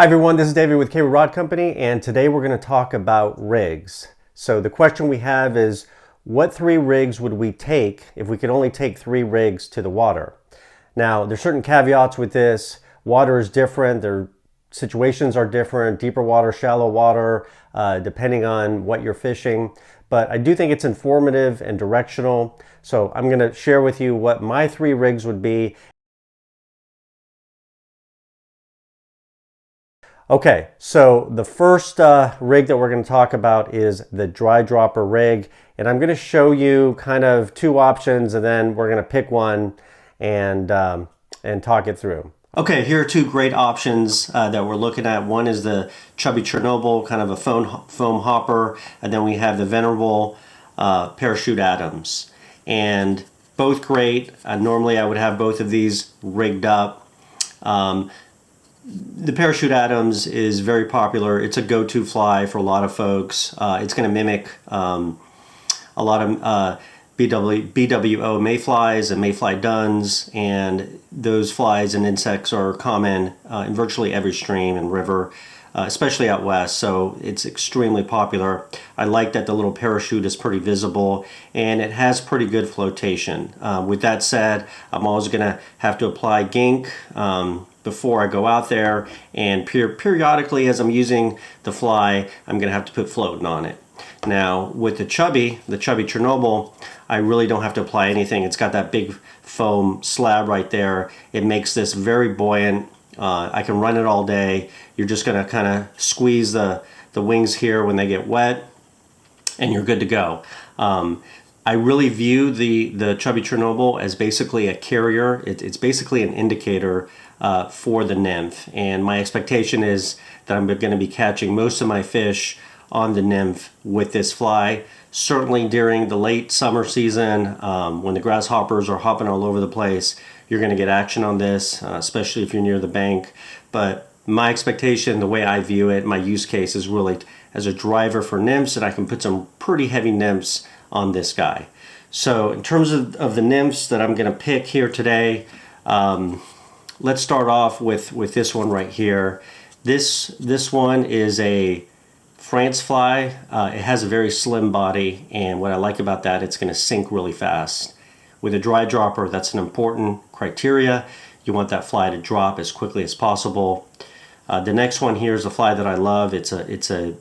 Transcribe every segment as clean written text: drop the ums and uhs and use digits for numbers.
Hi everyone, this is David with Keiryu Rod Co, and today we're going to talk about rigs. So the question we have is, what 3 rigs would we take if we could only take 3 rigs to the water? Now, there's certain caveats with this. Water is different, their situations are different, deeper water, shallow water, depending on what you're fishing. But I do think it's informative and directional. So I'm going to share with you what my 3 rigs would be. Okay, so the first rig that we're going to talk about is the dry dropper rig, and I'm going to show you kind of 2 options, and then we're going to pick one and talk it through. Okay, here are 2 great options that we're looking at. One is the Chubby Chernobyl, kind of a foam hopper, and then we have the venerable Parachute Adams, and both great. Normally, I would have both of these rigged up. The Parachute Adams is very popular. It's a go-to fly for a lot of folks. It's going to mimic a lot of BWO mayflies and mayfly duns, and those flies and insects are common in virtually every stream and river, especially out west, so it's extremely popular. I like that the little parachute is pretty visible and it has pretty good flotation. With that said, I'm always going to have to apply gink before I go out there, and periodically as I'm using the fly, I'm going to have to put floating on it. Now with the Chubby Chernobyl, I really don't have to apply anything. It's got that big foam slab right there. It makes this very buoyant. I can run it all day. You're just going to kind of squeeze the wings here when they get wet, and you're good to go. I really view the Chubby Chernobyl as basically a carrier. It's basically an indicator for the nymph, and my expectation is that I'm going to be catching most of my fish on the nymph with this fly. Certainly during the late summer season, when the grasshoppers are hopping all over the place, you're going to get action on this, especially if you're near the bank. But my expectation, the way I view it, my use case is really as a driver for nymphs, and I can put some pretty heavy nymphs on this guy. So in terms of the nymphs that I'm going to pick here today, let's start off with this one right here. This one is a France fly. It has a very slim body, and what I like about that, it's going to sink really fast. With a dry dropper, that's an important criteria. You want that fly to drop as quickly as possible. The next one here is a fly that I love. It's a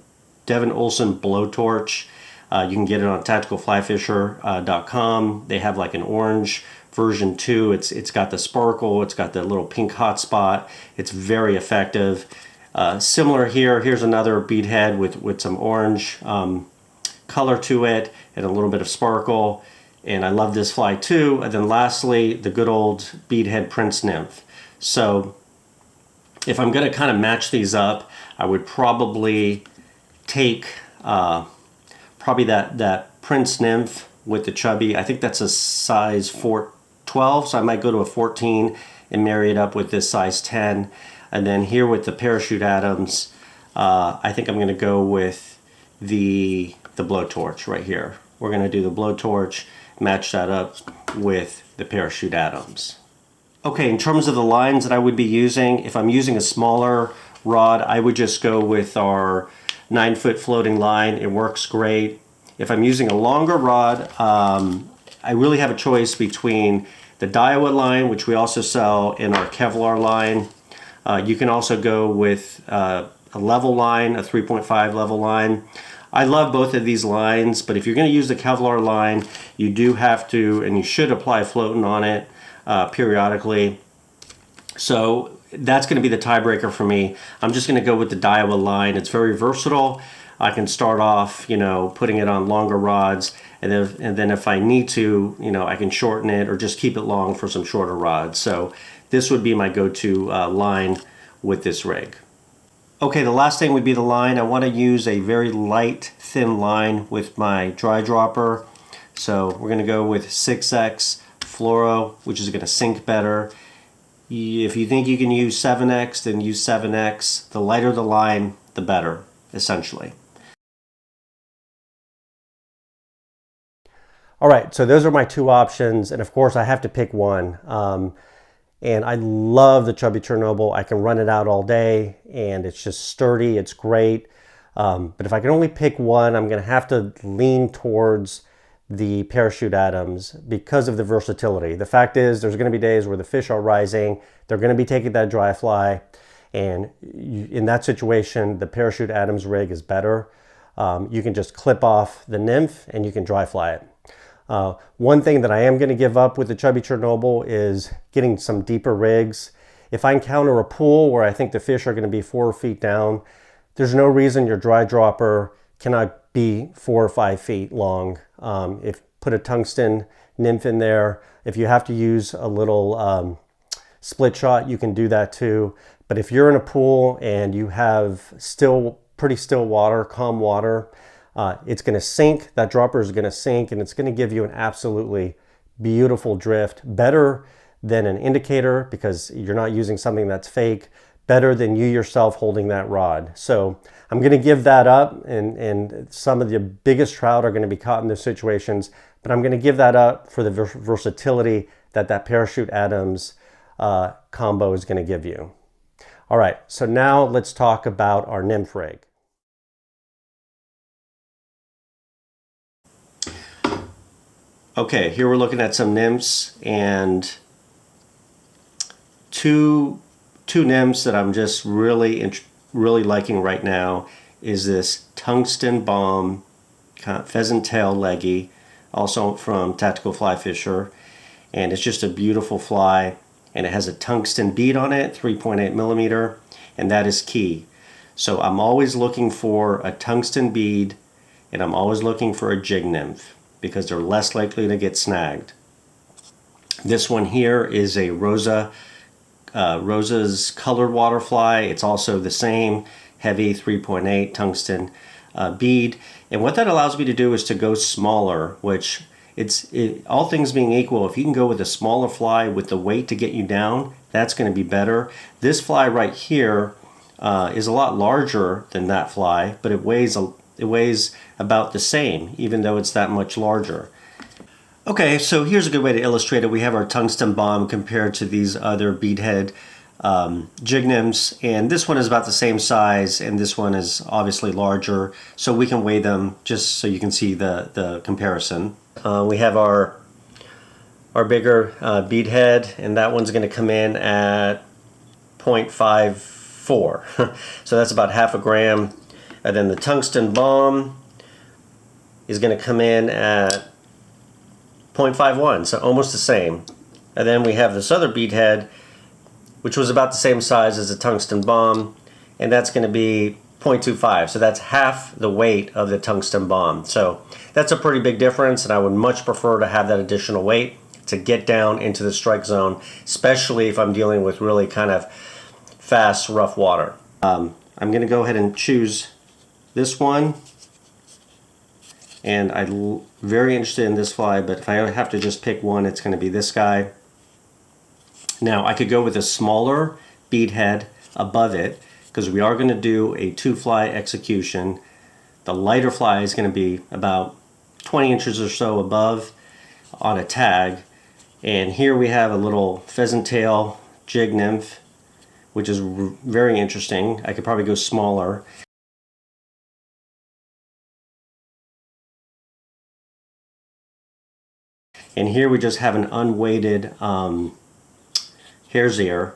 Devin Olsen Blowtorch. You can get it on tacticalflyfisher.com. They have like an orange version 2. It's got the sparkle. It's got the little pink hot spot. It's very effective. Similar here. Here's another beadhead with some orange color to it and a little bit of sparkle. And I love this fly too. And then lastly, the good old beadhead Prince Nymph. So if I'm going to kind of match these up, I would probably take probably that Prince Nymph with the Chubby. I think that's a size 12, so I might go to a 14 and marry it up with this size 10. And then here with the Parachute Adams, I think I'm going to go with the Blowtorch right here. We're going to do the Blowtorch, match that up with the Parachute Adams. Okay, in terms of the lines that I would be using, if I'm using a smaller rod, I would just go with our 9-foot floating line. It works great. If I'm using a longer rod, I really have a choice between the Daiwa line, which we also sell in our Kevlar line. You can also go with a level line, a 3.5 level line. I love both of these lines, but if you're going to use the Kevlar line, you do have to, and you should apply floating on it periodically. So that's going to be the tiebreaker for me. I'm just going to go with the Daiwa line. It's very versatile. I can start off, putting it on longer rods, and then if I need to, I can shorten it or just keep it long for some shorter rods. So this would be my go-to line with this rig. Okay, the last thing would be the line. I want to use a very light, thin line with my dry dropper. So we're going to go with 6X fluoro, which is going to sink better. If you think you can use 7X, then use 7X. The lighter the line, the better, essentially. All right, so those are my 2 options, and of course I have to pick one. And I love the Chubby Chernobyl. I can run it out all day, and it's just sturdy. It's great. But if I can only pick one, I'm going to have to lean towards the Parachute Adams because of the versatility. The fact is, there's going to be days where the fish are rising. They're going to be taking that dry fly. And in that situation, the Parachute Adams rig is better. You can just clip off the Nymph and you can dry fly it. One thing that I am going to give up with the Chubby Chernobyl is getting some deeper rigs. If I encounter a pool where I think the fish are going to be 4 feet down, there's no reason your dry dropper cannot be 4 or 5 feet long. If put a tungsten nymph in there, if you have to use a little split shot, you can do that too. But if you're in a pool and you have pretty still water, calm water, it's going to sink. That dropper is going to sink, and it's going to give you an absolutely beautiful drift. Better than an indicator because you're not using something that's fake. Better than you yourself holding that rod. So I'm going to give that up, and some of the biggest trout are going to be caught in those situations, but I'm going to give that up for the versatility that Parachute Adams combo is going to give you. All right, so now let's talk about our Nymph Rig. Okay, here we're looking at some nymphs, and two nymphs that I'm just really liking right now is this Tungsten Bomb pheasant tail leggy, also from Tactical Fly Fisher, and it's just a beautiful fly, and it has a tungsten bead on it, 3.8 millimeter, and that is key. So I'm always looking for a tungsten bead, and I'm always looking for a jig nymph because they're less likely to get snagged. This one here is a Rosa's colored water fly. It's also the same heavy 3.8 tungsten bead, and what that allows me to do is to go smaller, which all things being equal, if you can go with a smaller fly with the weight to get you down, that's going to be better. This fly right here is a lot larger than that fly, but it weighs about the same, even though it's that much larger. Okay, so here's a good way to illustrate it. We have our Tungsten Bomb compared to these other beadhead jig nymphs, and this one is about the same size, and this one is obviously larger, so we can weigh them just so you can see the comparison. We have our bigger beadhead, and that one's going to come in at 0.54, so that's about half a gram. And then the Tungsten Bomb is going to come in at 0.51, so almost the same. And then we have this other beadhead, which was about the same size as the Tungsten Bomb, and that's going to be 0.25, so that's half the weight of the Tungsten Bomb. So that's a pretty big difference, and I would much prefer to have that additional weight to get down into the strike zone, especially if I'm dealing with really kind of fast, rough water. I'm going to go ahead and choose this one, and I'm very interested in this fly, but if I have to just pick one, it's going to be this guy. Now I could go with a smaller bead head above it because we are going to do a 2-fly execution. The lighter fly is going to be about 20 inches or so above on a tag, and here we have a little pheasant tail jig nymph, which is very interesting. I could probably go smaller. And here we just have an unweighted hare's ear,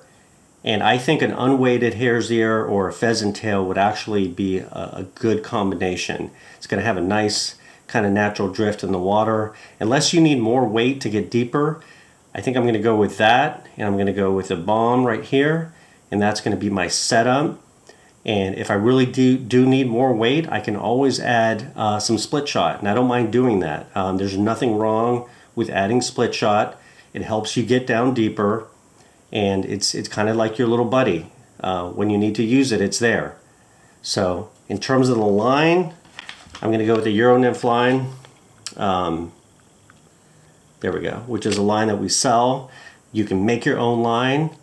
and I think an unweighted hare's ear or a pheasant tail would actually be a good combination. It's going to have a nice kind of natural drift in the water. Unless you need more weight to get deeper, I think I'm going to go with that, and I'm going to go with a bomb right here, and that's going to be my setup. And if I really do need more weight, I can always add some split shot, and I don't mind doing that. There's nothing wrong with adding split shot. It helps you get down deeper, and it's kind of like your little buddy. When you need to use it, it's there. So in terms of the line, I'm going to go with the Euro Nymph line. There we go, which is a line that we sell. You can make your own line.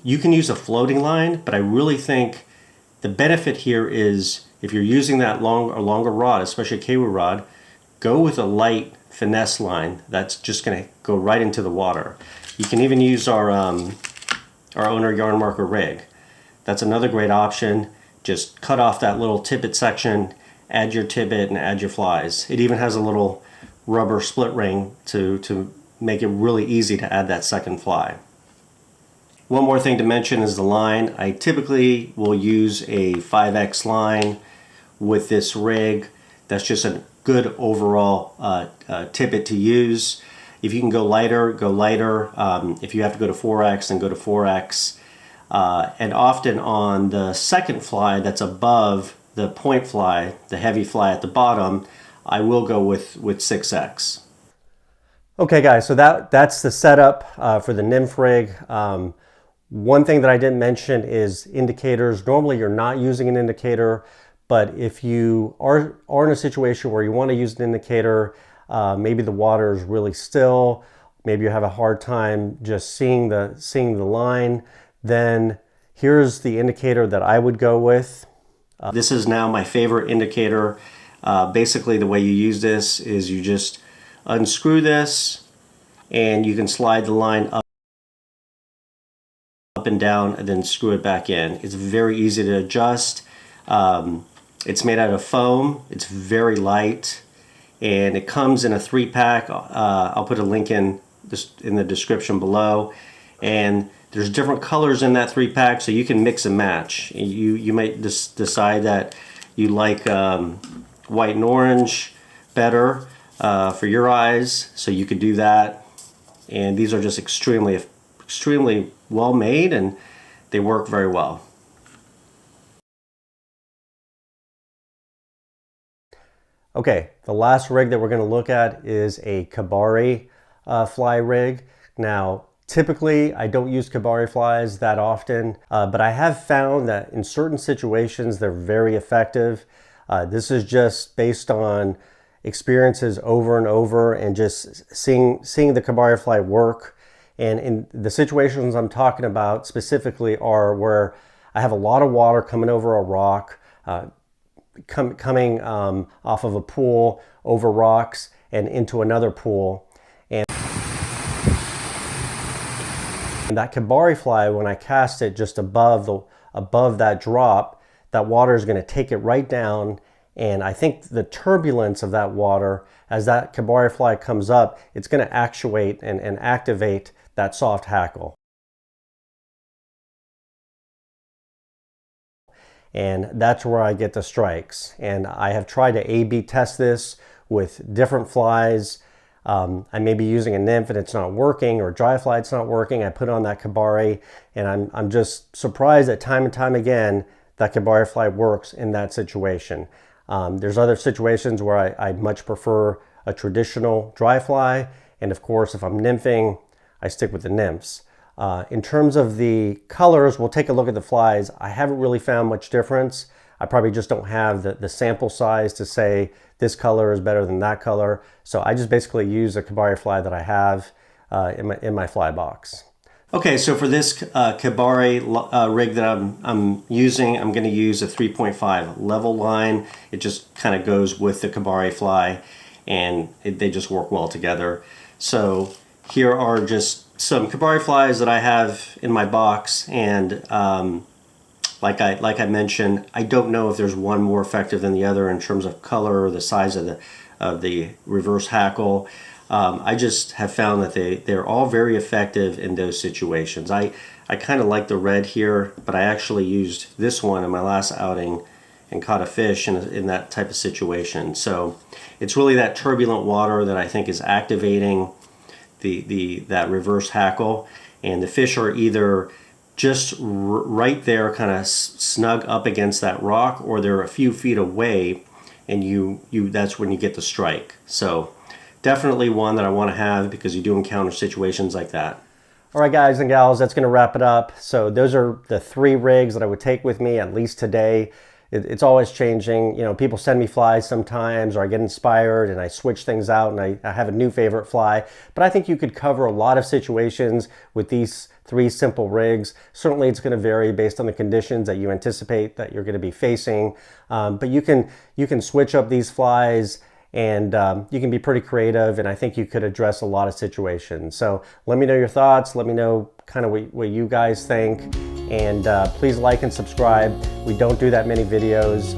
You can use a floating line, but I really think the benefit here is if you're using that longer rod, especially a Keiryu rod, go with a light finesse line that's just going to go right into the water. You can even use our owner yarn marker rig. That's another great option. Just cut off that little tippet section, add your tippet and add your flies. It even has a little rubber split ring to make it really easy to add that second fly. One more thing to mention is the line. I typically will use a 5X line with this rig. That's just a good overall tippet to use. If you can go lighter, go lighter. If you have to go to 4X, then go to 4X. And often on the second fly that's above the point fly, the heavy fly at the bottom, I will go with 6X. Okay guys, so that's the setup for the Nymph Rig. One thing that I didn't mention is indicators. Normally you're not using an indicator, but if you are in a situation where you want to use an indicator, maybe the water is really still, maybe you have a hard time just seeing the line, then here's the indicator that I would go with. This is now my favorite indicator. Basically the way you use this is you just unscrew this and you can slide the line up and down and then screw it back in. It's very easy to adjust. It's made out of foam. It's very light and it comes in a 3-pack. I'll put a link in the description below, and there's different colors in that 3-pack, so you can mix and match. You might just decide that you like white and orange better for your eyes, so you could do that. And these are just extremely well made and they work very well. Okay, the last rig that we're going to look at is a Kebari fly rig. Now, typically I don't use Kebari flies that often, but I have found that in certain situations they're very effective. This is just based on experiences over and over and just seeing the Kebari fly work. And in the situations I'm talking about specifically are where I have a lot of water coming over a rock, coming off of a pool, over rocks, and into another pool. And that Kebari fly, when I cast it just above that drop, that water is going to take it right down. And I think the turbulence of that water, as that Kebari fly comes up, it's going to actuate and activate that soft hackle. And that's where I get the strikes. And I have tried to A/B test this with different flies. I may be using a nymph and it's not working, or dry fly it's not working. I put on that Kebari and I'm just surprised that time and time again that Kebari fly works in that situation. There's other situations where I much prefer a traditional dry fly, and of course if I'm nymphing, I stick with the nymphs. In terms of the colors, we'll take a look at the flies. I haven't really found much difference. I probably just don't have the sample size to say this color is better than that color. So I just basically use a Kebari fly that I have in my fly box. Okay, so for this Kebari rig that I'm using, I'm going to use a 3.5 level line. It just kind of goes with the Kebari fly, and they just work well together. So here are just some Kebari flies that I have in my box, and like I mentioned, I don't know if there's one more effective than the other in terms of color or the size of the reverse hackle. I just have found that they're all very effective in those situations. I kind of like the red here, but I actually used this one in my last outing and caught a fish in that type of situation. So it's really that turbulent water that I think is activating that reverse hackle, and the fish are either just right there kind of snug up against that rock, or they're a few feet away, and that's when you get the strike. So definitely one that I want to have because you do encounter situations like that. All right, guys and gals, that's going to wrap it up. So those are the 3 rigs that I would take with me at least today. It's always changing. You know, people send me flies sometimes, or I get inspired and I switch things out and I have a new favorite fly. But I think you could cover a lot of situations with these 3 simple rigs. Certainly it's going to vary based on the conditions that you anticipate that you're going to be facing. But you can switch up these flies and you can be pretty creative, and I think you could address a lot of situations. So let me know your thoughts. Let me know kind of what you guys think, and please like and subscribe. We don't do that many videos,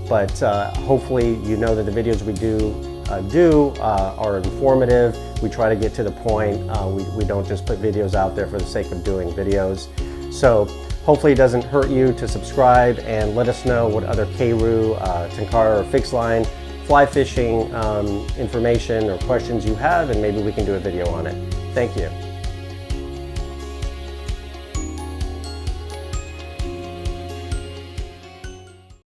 but hopefully you know that the videos we do are informative. We try to get to the point. We don't just put videos out there for the sake of doing videos. So hopefully it doesn't hurt you to subscribe, and let us know what other Keiryu, Tenkara, or fixed line fly fishing information or questions you have, and maybe we can do a video on it. Thank you.